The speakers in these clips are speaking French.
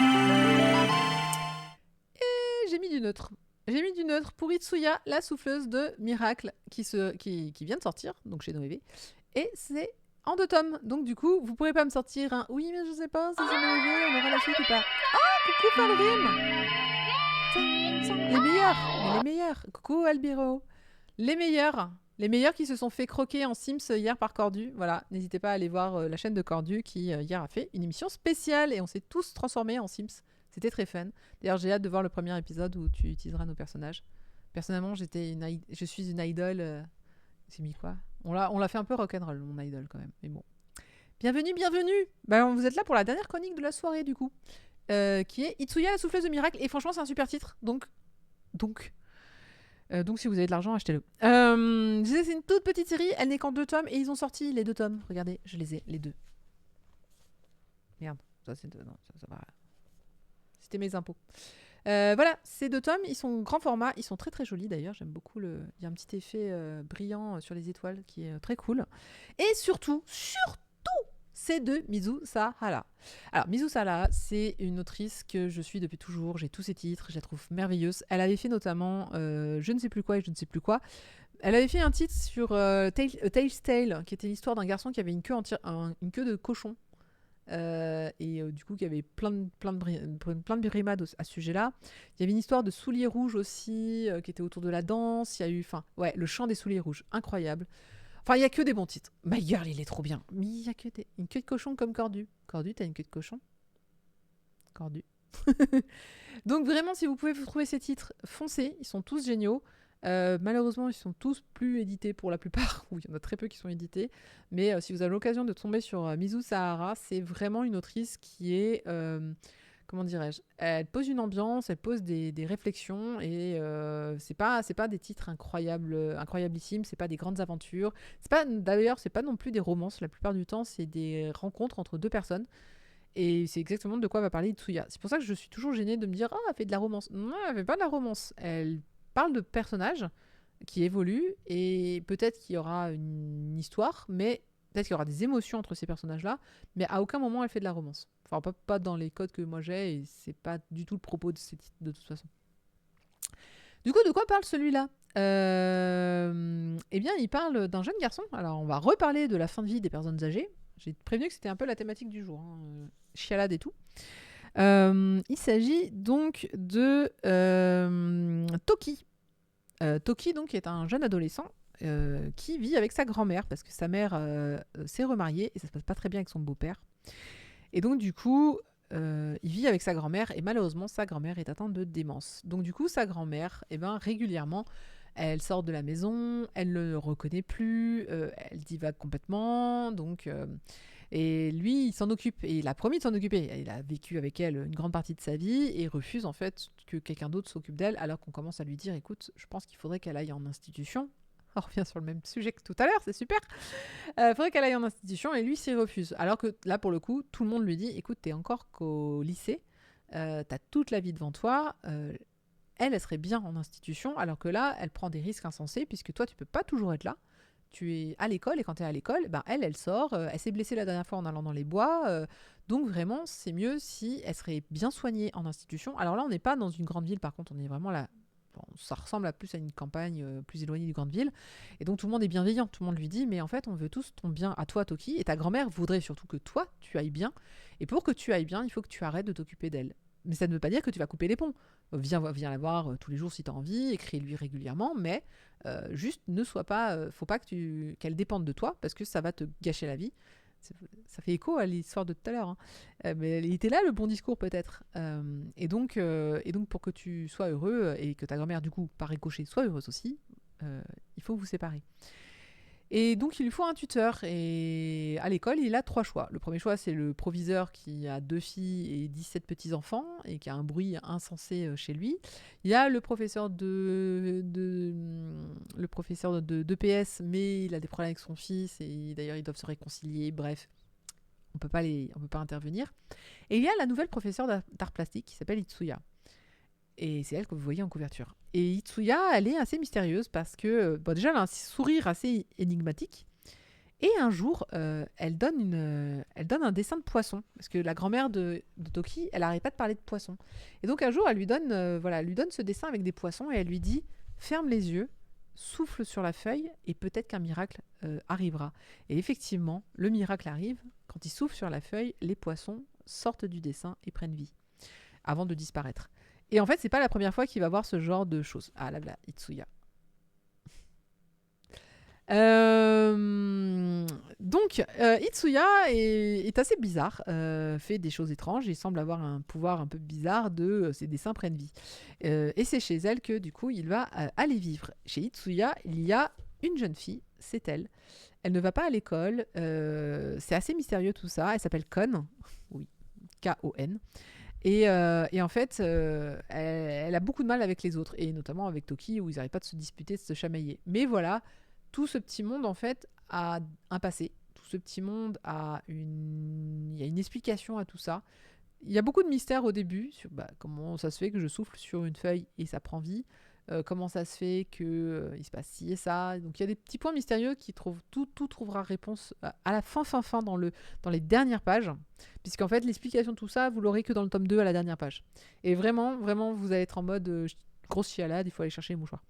Et j'ai mis du neutre. J'ai mis du neutre pour Itsuya, la souffleuse de Miracle, qui vient de sortir, donc chez Noévé. Et c'est en 2 tomes. Donc du coup, vous pourrez pas me sortir un oui, mais je sais pas si c'est Noévé, on aura la suite ou pas. Oh, coucou Falrim. Les meilleurs, mais les meilleurs. Coucou Albiro. Les meilleurs. Les meilleurs qui se sont fait croquer en Sims hier par Cordu. Voilà, n'hésitez pas à aller voir la chaîne de Cordu qui hier a fait une émission spéciale et on s'est tous transformés en Sims. C'était très fun. D'ailleurs, j'ai hâte de voir le premier épisode où tu utiliseras nos personnages. Personnellement, je suis une idole. C'est mis quoi? On l'a fait un peu rock'n'roll, mon idole quand même. Mais bon. Bienvenue, bienvenue. Ben, vous êtes là pour la dernière chronique de la soirée du coup, qui est Itsuya, la souffleuse de miracle. Et franchement, c'est un super titre. Donc, si vous avez de l'argent, achetez-le. Je disais, c'est une toute petite série. Elle n'est qu'en 2 tomes et ils ont sorti les 2 tomes. Regardez, je les ai, les 2. Merde, ça c'est non, ça va. C'était mes impôts. Voilà, ces 2 tomes, ils sont grand format, ils sont très très jolis d'ailleurs. J'aime beaucoup il y a un petit effet brillant sur les étoiles qui est très cool. Et surtout, c'est de Mizu Sahara. Alors, Mizu Sahara, c'est une autrice que je suis depuis toujours. J'ai tous ses titres, je la trouve merveilleuse. Elle avait fait notamment Je ne sais plus quoi et je ne sais plus quoi. Elle avait fait un titre sur Tale's Tale, qui était l'histoire d'un garçon qui avait une queue de cochon. Du coup, il y avait plein de brimades à ce sujet-là. Il y avait une histoire de souliers rouges aussi, qui était autour de la danse. Il y a eu, le chant des souliers rouges, incroyable. Enfin, il y a que des bons titres. My Girl, il est trop bien. Mais il y a que une queue de cochon comme Cordu. Cordu, t'as une queue de cochon? Cordu. Donc vraiment, si vous pouvez vous trouver ces titres, foncez. Ils sont tous géniaux. Malheureusement, ils sont tous plus édités pour la plupart. Ou il y en a très peu qui sont édités. Mais si vous avez l'occasion de tomber sur Mizu Sahara, c'est vraiment une autrice qui est... comment dirais-je, elle pose une ambiance, elle pose des réflexions et c'est pas des titres incroyablissimes, c'est pas des grandes aventures. D'ailleurs, c'est pas non plus des romances. La plupart du temps, c'est des rencontres entre 2 personnes. Et c'est exactement de quoi va parler Itsuya. C'est pour ça que je suis toujours gênée de me dire « Ah, elle fait de la romance ». Non, elle fait pas de la romance. Elle parle de personnages qui évoluent et peut-être qu'il y aura une histoire, mais peut-être qu'il y aura des émotions entre ces personnages-là, mais à aucun moment elle fait de la romance. Enfin, pas dans les codes que moi j'ai, et c'est pas du tout le propos de ces titres de toute façon. Du coup, de quoi parle celui-là? Eh bien, il parle d'un jeune garçon. Alors, on va reparler de la fin de vie des personnes âgées. J'ai prévenu que c'était un peu la thématique du jour. Chialade et tout. Il s'agit donc de Toki. Toki, donc, est un jeune adolescent qui vit avec sa grand-mère parce que sa mère s'est remariée et ça se passe pas très bien avec son beau-père. Et donc, du coup, il vit avec sa grand-mère et malheureusement, sa grand-mère est atteinte de démence. Donc, du coup, sa grand-mère, régulièrement, elle sort de la maison, elle ne le reconnaît plus, elle divague complètement. Donc, et lui, il s'en occupe et il a promis de s'en occuper. Il a vécu avec elle une grande partie de sa vie et refuse en fait que quelqu'un d'autre s'occupe d'elle alors qu'on commence à lui dire écoute, je pense qu'il faudrait qu'elle aille en institution. On revient sur le même sujet que tout à l'heure, c'est super. Faudrait qu'elle aille en institution et lui s'y refuse. Alors que là, pour le coup, tout le monde lui dit écoute, t'es encore qu'au lycée, t'as toute la vie devant toi. Elle serait bien en institution, alors que là, elle prend des risques insensés puisque toi, tu peux pas toujours être là. Tu es à l'école et quand tu es à l'école, elle sort. Elle s'est blessée la dernière fois en allant dans les bois. Donc vraiment, c'est mieux si elle serait bien soignée en institution. Alors là, on n'est pas dans une grande ville, par contre, on est vraiment là. Bon, ça ressemble plus à une campagne plus éloignée du grande ville. Et donc tout le monde est bienveillant. Tout le monde lui dit, mais en fait, on veut tous ton bien à toi, Toki. Et ta grand-mère voudrait surtout que toi, tu ailles bien. Et pour que tu ailles bien, il faut que tu arrêtes de t'occuper d'elle. Mais ça ne veut pas dire que tu vas couper les ponts. Viens la voir tous les jours si tu as envie, écris-lui régulièrement, mais juste ne sois pas... faut pas qu'elle dépende de toi, parce que ça va te gâcher la vie. Ça fait écho à l'histoire de tout à l'heure. Mais il était là, le bon discours, peut-être. Et donc, pour que tu sois heureux, et que ta grand-mère, du coup, par ricochet, soit heureuse aussi, il faut vous séparer. Et donc, il lui faut un tuteur. Et à l'école, il a 3 choix. Le premier choix, c'est le proviseur qui a 2 filles et 17 petits-enfants et qui a un bruit insensé chez lui. Il y a le professeur d'EPS, mais il a des problèmes avec son fils et d'ailleurs, ils doivent se réconcilier. Bref, on peut pas intervenir. Et il y a la nouvelle professeure d'art plastique qui s'appelle Itsuya. Et c'est elle que vous voyez en couverture. Et Itsuya, elle est assez mystérieuse parce que, déjà, elle a un sourire assez énigmatique. Et un jour, elle donne un dessin de poisson. Parce que la grand-mère de Toki, elle n'arrête pas de parler de poisson. Et donc un jour, elle lui donne ce dessin avec des poissons et elle lui dit ferme les yeux, souffle sur la feuille et peut-être qu'un miracle arrivera. Et effectivement, le miracle arrive. Quand il souffle sur la feuille, les poissons sortent du dessin et prennent vie avant de disparaître. Et en fait, c'est pas la première fois qu'il va voir ce genre de choses. Ah là là, Itsuya. Donc, Itsuya est assez bizarre, fait des choses étranges et semble avoir un pouvoir un peu bizarre de ses dessins prennent vie. Et c'est chez elle que du coup il va aller vivre. Chez Itsuya, il y a une jeune fille, c'est elle. Elle ne va pas à l'école, c'est assez mystérieux tout ça. Elle s'appelle Kon, oui, Kon. Et en fait, elle a beaucoup de mal avec les autres, et notamment avec Toki, où ils n'arrêtent pas de se disputer, de se chamailler. Mais voilà, tout ce petit monde, en fait, a un passé. Tout ce petit monde il y a une explication à tout ça. Il y a beaucoup de mystères au début, sur comment ça se fait que je souffle sur une feuille et ça prend vie. Comment ça se fait que il se passe ci et ça. Donc il y a des petits points mystérieux qui trouvent tout trouvera réponse à la fin dans les dernières pages, puisqu'en fait l'explication de tout ça vous l'aurez que dans le tome 2 à la dernière page. Et vraiment vous allez être en mode grosse chialade, il faut aller chercher les mouchoirs.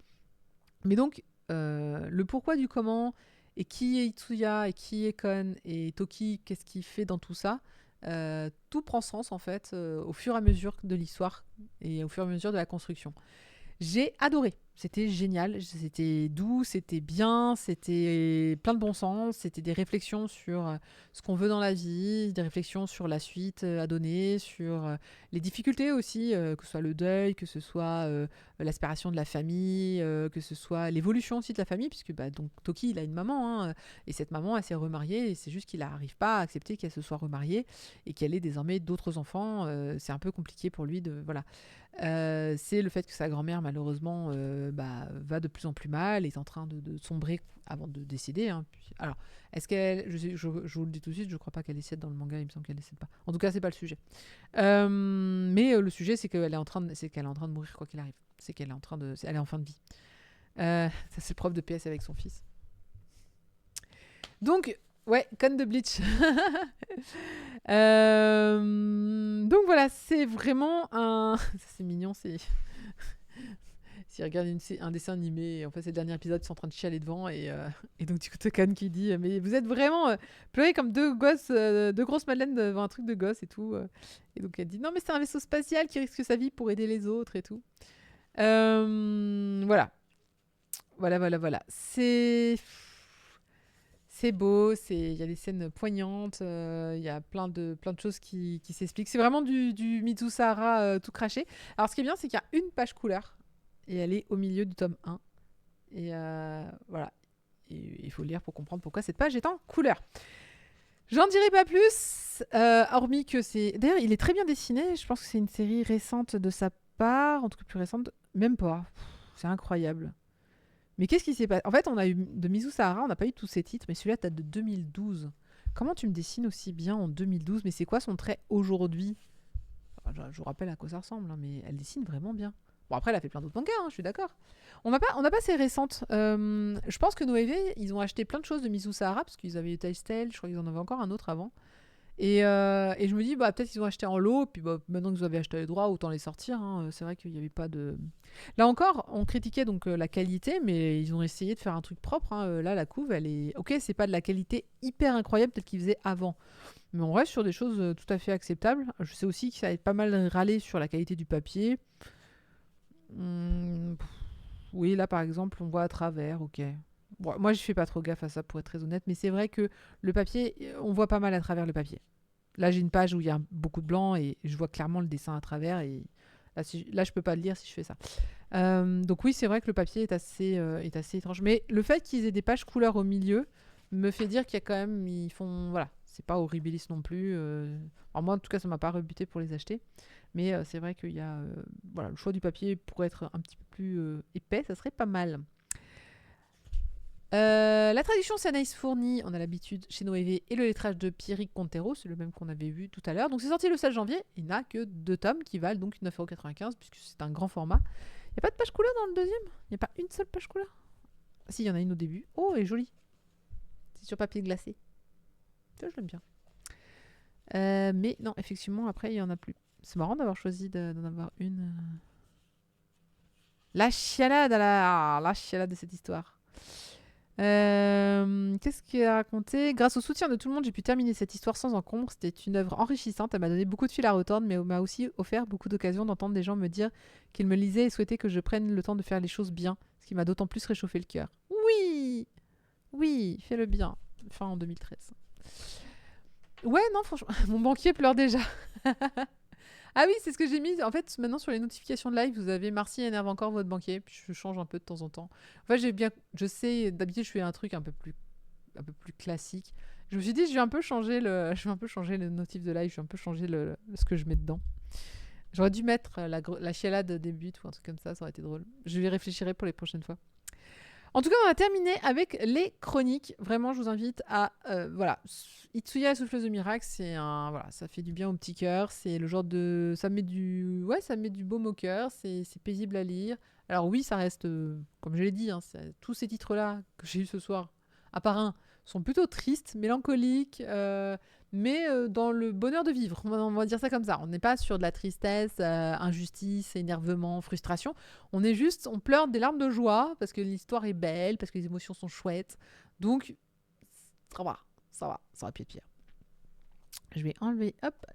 Mais donc le pourquoi du comment et qui est Itsuya et qui est Kon et Toki, qu'est-ce qu'il fait dans tout ça, tout prend sens en fait au fur et à mesure de l'histoire et au fur et à mesure de la construction. J'ai adoré. C'était génial. C'était doux, c'était bien, c'était plein de bon sens. C'était des réflexions sur ce qu'on veut dans la vie, des réflexions sur la suite à donner, sur les difficultés aussi, que ce soit le deuil, que ce soit l'aspiration de la famille, que ce soit l'évolution aussi de la famille, puisque donc Toki, il a une maman, hein, et cette maman, elle s'est remariée, et c'est juste qu'il n'arrive pas à accepter qu'elle se soit remariée et qu'elle ait désormais d'autres enfants. C'est un peu compliqué pour lui de... Voilà. C'est le fait que sa grand-mère malheureusement va de plus en plus mal, est en train de sombrer avant de décéder, hein. Alors est-ce qu'elle, je vous le dis tout de suite, je crois pas qu'elle décède dans le manga, il me semble qu'elle décède pas, en tout cas c'est pas le sujet. Mais le sujet c'est qu'elle est en train de mourir quoi qu'il arrive, c'est qu'elle est en train de, elle est en fin de vie. Ça c'est le prof de PS avec son fils. Donc ouais, Con de Bleach. Donc voilà, c'est vraiment un... c'est mignon, c'est... S'ils regardent un dessin animé, et en fait c'est le dernier épisode, ils sont en train de chialer devant, et donc du coup Tokan qui dit mais vous êtes vraiment pleurés comme deux gosses, deux grosses madeleines devant un truc de gosse et tout. Et donc elle dit non mais c'est un vaisseau spatial qui risque sa vie pour aider les autres et tout. Voilà. C'est beau, il y a des scènes poignantes, il y a plein de choses qui s'expliquent. C'est vraiment du Mizu Sahara tout craché. Alors ce qui est bien, c'est qu'il y a une page couleur et elle est au milieu du tome 1. Et voilà. Et il faut lire pour comprendre pourquoi cette page est en couleur. J'en dirai pas plus, hormis que c'est... D'ailleurs, il est très bien dessiné. Je pense que c'est une série récente de sa part, en tout cas plus récente. Même pas. C'est incroyable. Mais qu'est-ce qui s'est passé? En fait, on a eu de Mizu Sahara, on n'a pas eu tous ses titres, mais celui-là date de 2012. Comment tu me dessines aussi bien en 2012? Mais c'est quoi son trait aujourd'hui? Je vous rappelle à quoi ça ressemble, hein, mais elle dessine vraiment bien. Bon, après, elle a fait plein d'autres mangas, hein, je suis d'accord. On n'a pas ces récentes. Je pense que Noévé, ils ont acheté plein de choses de Mizu Sahara, parce qu'ils avaient eu Tale Tale, je crois qu'ils en avaient encore un autre avant. Et je me dis, peut-être qu'ils ont acheté en lot, puis maintenant que vous avez acheté les droits, autant les sortir, hein. C'est vrai qu'il n'y avait pas de... Là encore, on critiquait donc la qualité, mais ils ont essayé de faire un truc propre, hein. Là, la couve, elle est... Ok, c'est pas de la qualité hyper incroyable telle qu'ils faisaient avant, mais on reste sur des choses tout à fait acceptables. Je sais aussi que ça a pas mal râlé sur la qualité du papier. Oui, là, par exemple, on voit à travers, ok. Bon, moi, je fais pas trop gaffe à ça, pour être très honnête, mais c'est vrai que le papier, on voit pas mal à travers le papier. Là, j'ai une page où il y a beaucoup de blanc et je vois clairement le dessin à travers. Et là, je peux pas le lire si je fais ça. Donc oui, c'est vrai que le papier est assez étrange. Mais le fait qu'ils aient des pages couleurs au milieu me fait dire qu'il y a quand même... Ils font... Voilà, c'est pas horribiliste non plus. Alors moi, en tout cas, ça m'a pas rebuté pour les acheter. Mais c'est vrai qu'il y a... voilà, le choix du papier pourrait être un petit peu plus épais. Ça serait pas mal. La traduction, c'est Anaïs Fourni, on a l'habitude chez Noévé, et le lettrage de Pierrick Contero, c'est le même qu'on avait vu tout à l'heure. Donc c'est sorti le 16 janvier, il n'a que 2 tomes qui valent donc 9,95 € puisque c'est un grand format. Il n'y a pas de page couleur dans le deuxième? Il n'y a pas une seule page couleur? Si, il y en a une au début. Oh, elle est jolie. C'est sur papier glacé. Ça, je l'aime bien. Mais non, effectivement, après, il y en a plus. C'est marrant d'avoir choisi d'en avoir une. La chialade, la chialade de cette histoire. Qu'est-ce qu'il a raconté? Grâce au soutien de tout le monde, j'ai pu terminer cette histoire sans encombre. C'était une œuvre enrichissante. Elle m'a donné beaucoup de fil à retordre, mais m'a aussi offert beaucoup d'occasions d'entendre des gens me dire qu'ils me lisaient et souhaitaient que je prenne le temps de faire les choses bien, ce qui m'a d'autant plus réchauffé le cœur. Oui, oui, fais le bien. Fin en 2013. Ouais, non, franchement, mon banquier pleure déjà. Ah oui, c'est ce que j'ai mis. En fait, maintenant sur les notifications de live, vous avez Marcy énerve encore votre banquier. Puis je change un peu de temps en temps. En fait, je sais, d'habitude, je fais un truc un peu plus classique. Je me suis dit, je vais un peu changer le notif de live. Je vais un peu changer ce que je mets dedans. J'aurais dû mettre la chialade débute ou un truc comme ça. Ça aurait été drôle. Je y réfléchirai pour les prochaines fois. En tout cas, on a terminé avec les chroniques. Vraiment, je vous invite à... voilà. Itsuya, la souffleuse de miracle, ça fait du bien au petit cœur. C'est le genre de... Ça met du baume au cœur. C'est paisible à lire. Alors oui, ça reste... comme je l'ai dit, hein, tous ces titres-là que j'ai eu ce soir, à part un, sont plutôt tristes, mélancoliques, mais dans le bonheur de vivre. On va dire ça comme ça. On n'est pas sur de la tristesse, injustice, énervement, frustration. On pleure des larmes de joie parce que l'histoire est belle, parce que les émotions sont chouettes. Donc, ça va, ça aurait pu être pire. Je vais enlever, hop,